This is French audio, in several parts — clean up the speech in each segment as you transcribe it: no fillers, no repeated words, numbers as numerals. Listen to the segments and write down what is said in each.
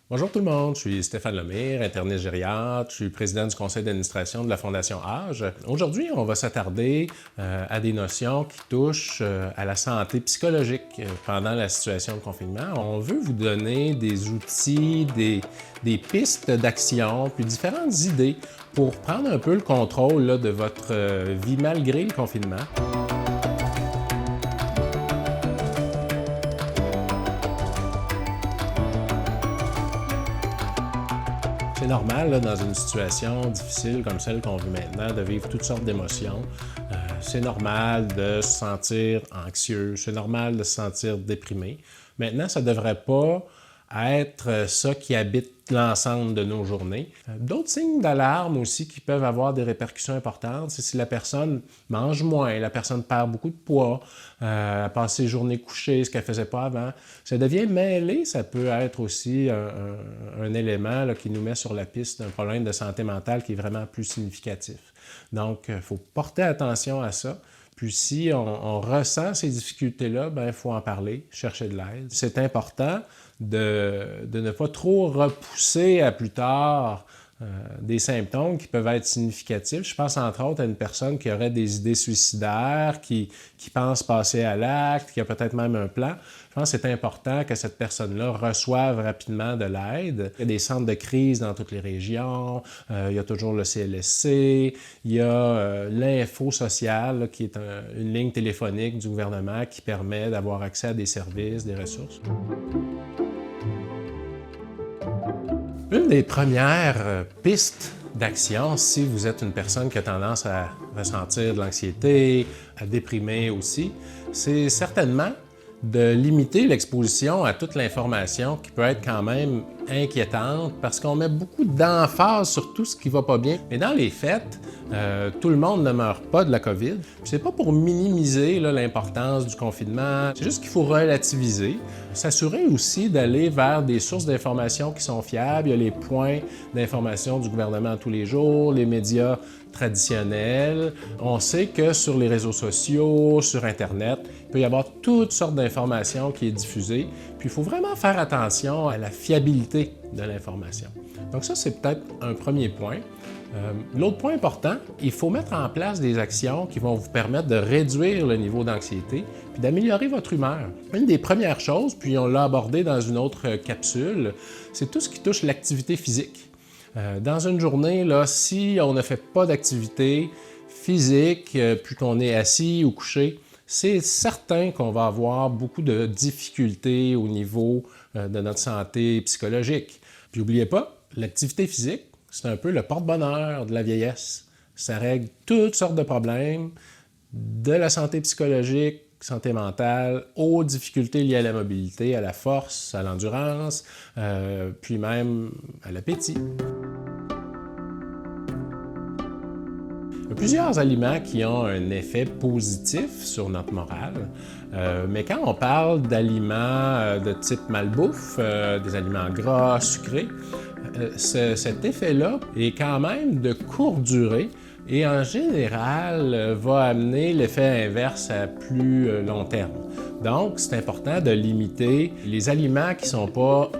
Bonjour tout le monde, je suis Stéphane Lemire, interniste gériatre, je suis président du conseil d'administration de la Fondation Âge. Aujourd'hui, on va s'attarder à des notions qui touchent à la santé psychologique pendant la situation de confinement. On veut vous donner des outils, des pistes d'action, puis différentes idées pour prendre un peu le contrôle là, de votre vie malgré le confinement. C'est normal, là, dans une situation difficile comme celle qu'on vit maintenant, de vivre toutes sortes d'émotions. C'est normal de se sentir anxieux, c'est normal de se sentir déprimé. Maintenant, ça ne devrait pas être ça qui habite l'ensemble de nos journées. D'autres signes d'alarme aussi qui peuvent avoir des répercussions importantes, c'est si la personne mange moins, la personne perd beaucoup de poids, passe ses journées couchées, ce qu'elle ne faisait pas avant. Ça devient mêlé, ça peut être aussi un élément là, qui nous met sur la piste d'un problème de santé mentale qui est vraiment plus significatif. Donc, il faut porter attention à ça. Puis si on ressent ces difficultés-là, il faut en parler, chercher de l'aide. C'est important de ne pas trop repousser à plus tard des symptômes qui peuvent être significatifs. Je pense entre autres à une personne qui aurait des idées suicidaires, qui pense passer à l'acte, qui a peut-être même un plan. Je pense que c'est important que cette personne-là reçoive rapidement de l'aide. Il y a des centres de crise dans toutes les régions, il y a toujours le CLSC, il y a l'info sociale, qui est une ligne téléphonique du gouvernement qui permet d'avoir accès à des services, des ressources. Une des premières pistes d'action, si vous êtes une personne qui a tendance à ressentir de l'anxiété, à déprimer aussi, c'est certainement de limiter l'exposition à toute l'information qui peut être quand même inquiétante parce qu'on met beaucoup d'emphase sur tout ce qui va pas bien. Mais dans les faits, tout le monde ne meurt pas de la COVID. C'est pas pour minimiser l'importance du confinement, c'est juste qu'il faut relativiser. S'assurer aussi d'aller vers des sources d'information qui sont fiables. Il y a les points d'information du gouvernement tous les jours, les médias traditionnels. On sait que sur les réseaux sociaux, sur Internet, il peut y avoir toutes sortes d'informations qui est diffusée. Puis il faut vraiment faire attention à la fiabilité de l'information. Donc ça, c'est peut-être un premier point. L'autre point important, il faut mettre en place des actions qui vont vous permettre de réduire le niveau d'anxiété puis d'améliorer votre humeur. Une des premières choses, puis on l'a abordé dans une autre capsule, c'est tout ce qui touche l'activité physique. Dans une journée, là, si on ne fait pas d'activité physique, puis qu'on est assis ou couché, c'est certain qu'on va avoir beaucoup de difficultés au niveau de notre santé psychologique. Puis n'oubliez pas, l'activité physique, c'est un peu le porte-bonheur de la vieillesse. Ça règle toutes sortes de problèmes, de la santé psychologique, santé mentale, aux difficultés liées à la mobilité, à la force, à l'endurance, puis même à l'appétit. Il y a plusieurs aliments qui ont un effet positif sur notre morale, mais quand on parle d'aliments de type malbouffe, des aliments gras, sucrés, cet effet-là est quand même de courte durée et en général va amener l'effet inverse à plus long terme. Donc, c'est important de limiter les aliments qui ne sont pas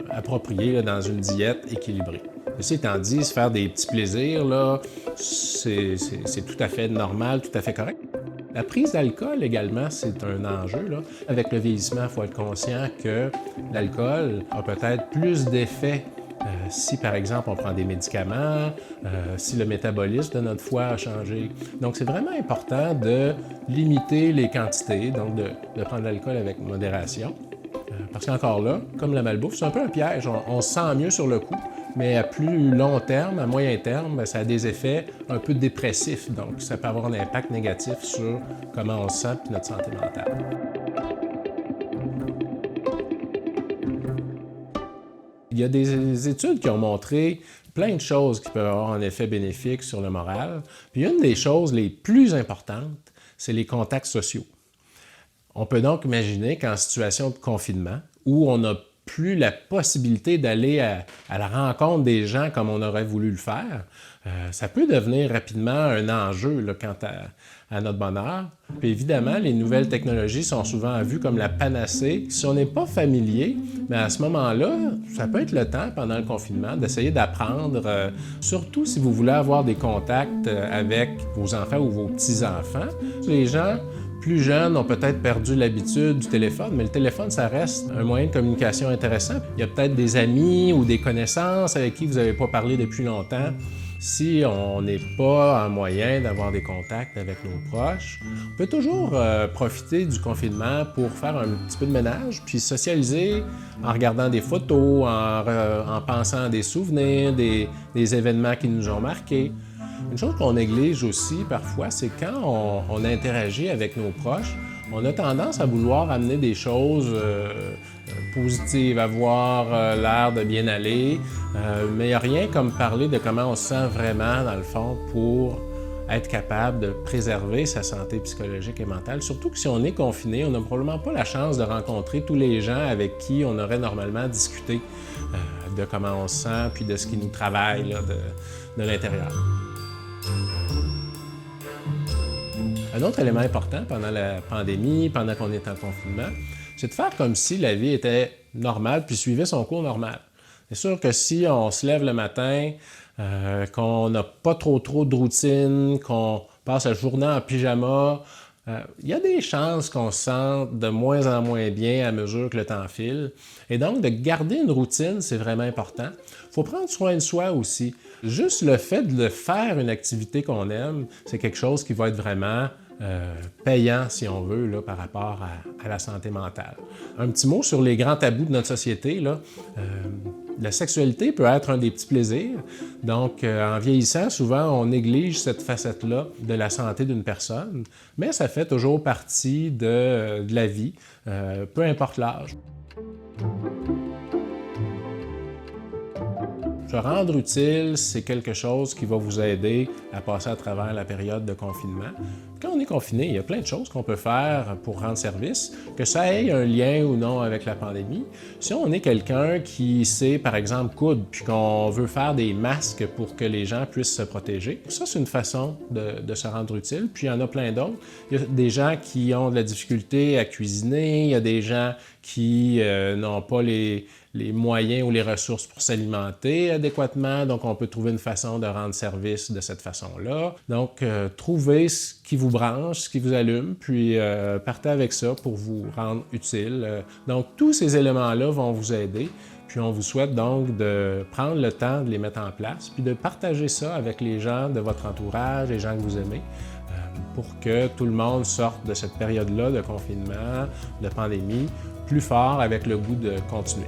appropriés dans une diète équilibrée. Ceci étant dit, se faire des petits plaisirs, là, c'est tout à fait normal, tout à fait correct. La prise d'alcool également, c'est un enjeu, là. Avec le vieillissement, il faut être conscient que l'alcool a peut-être plus d'effets si, par exemple, on prend des médicaments, si le métabolisme de notre foie a changé. Donc, c'est vraiment important de limiter les quantités, donc de prendre l'alcool avec modération. Parce qu'encore là, comme la malbouffe, c'est un peu un piège. On se sent mieux sur le coup, mais à plus long terme, à moyen terme, ça a des effets un peu dépressifs. Donc, ça peut avoir un impact négatif sur comment on se sent et notre santé mentale. Il y a des études qui ont montré plein de choses qui peuvent avoir un effet bénéfique sur le moral. Puis une des choses les plus importantes, c'est les contacts sociaux. On peut donc imaginer qu'en situation de confinement, où on n'a plus la possibilité d'aller à la rencontre des gens comme on aurait voulu le faire, ça peut devenir rapidement un enjeu là, quant à notre bonheur. Puis évidemment, les nouvelles technologies sont souvent vues comme la panacée. Si on n'est pas familier, mais à ce moment-là, ça peut être le temps, pendant le confinement, d'essayer d'apprendre, surtout si vous voulez avoir des contacts avec vos enfants ou vos petits-enfants. Les gens plus jeunes ont peut-être perdu l'habitude du téléphone, mais le téléphone, ça reste un moyen de communication intéressant. Il y a peut-être des amis ou des connaissances avec qui vous n'avez pas parlé depuis longtemps. Si on n'est pas en moyen d'avoir des contacts avec nos proches, on peut toujours profiter du confinement pour faire un petit peu de ménage, puis socialiser en regardant des photos, en pensant à des souvenirs, des événements qui nous ont marqués. Une chose qu'on néglige aussi parfois, c'est quand on interagit avec nos proches, on a tendance à vouloir amener des choses positives, avoir l'air de bien aller, mais il n'y a rien comme parler de comment on se sent vraiment, dans le fond, pour être capable de préserver sa santé psychologique et mentale. Surtout que si on est confiné, on n'a probablement pas la chance de rencontrer tous les gens avec qui on aurait normalement discuté de comment on se sent, puis de ce qui nous travaille là, de l'intérieur. Un autre élément important pendant la pandémie, pendant qu'on est en confinement, c'est de faire comme si la vie était normale puis suivait son cours normal. C'est sûr que si on se lève le matin, qu'on n'a pas trop de routine, qu'on passe la journée en pyjama, il y a des chances qu'on se sente de moins en moins bien à mesure que le temps file. Et donc, de garder une routine, c'est vraiment important. Il faut prendre soin de soi aussi. Juste le fait de faire une activité qu'on aime, c'est quelque chose qui va être vraiment payant, si on veut, là, par rapport à la santé mentale. Un petit mot sur les grands tabous de notre société. Là. La sexualité peut être un des petits plaisirs. Donc, en vieillissant, souvent, on néglige cette facette-là de la santé d'une personne, mais ça fait toujours partie de la vie, peu importe l'âge. Se rendre utile, c'est quelque chose qui va vous aider à passer à travers la période de confinement. Quand on est confiné, il y a plein de choses qu'on peut faire pour rendre service, que ça ait un lien ou non avec la pandémie. Si on est quelqu'un qui sait, par exemple, coudre, puis qu'on veut faire des masques pour que les gens puissent se protéger, ça, c'est une façon de se rendre utile. Puis il y en a plein d'autres. Il y a des gens qui ont de la difficulté à cuisiner, il y a des gens qui n'ont pas les moyens ou les ressources pour s'alimenter adéquatement. Donc, on peut trouver une façon de rendre service de cette façon-là. Donc, trouvez ce qui vous branche, ce qui vous allume, puis partez avec ça pour vous rendre utile. Donc, tous ces éléments-là vont vous aider. Puis, on vous souhaite donc de prendre le temps de les mettre en place, puis de partager ça avec les gens de votre entourage, les gens que vous aimez, pour que tout le monde sorte de cette période-là de confinement, de pandémie, plus fort avec le goût de continuer.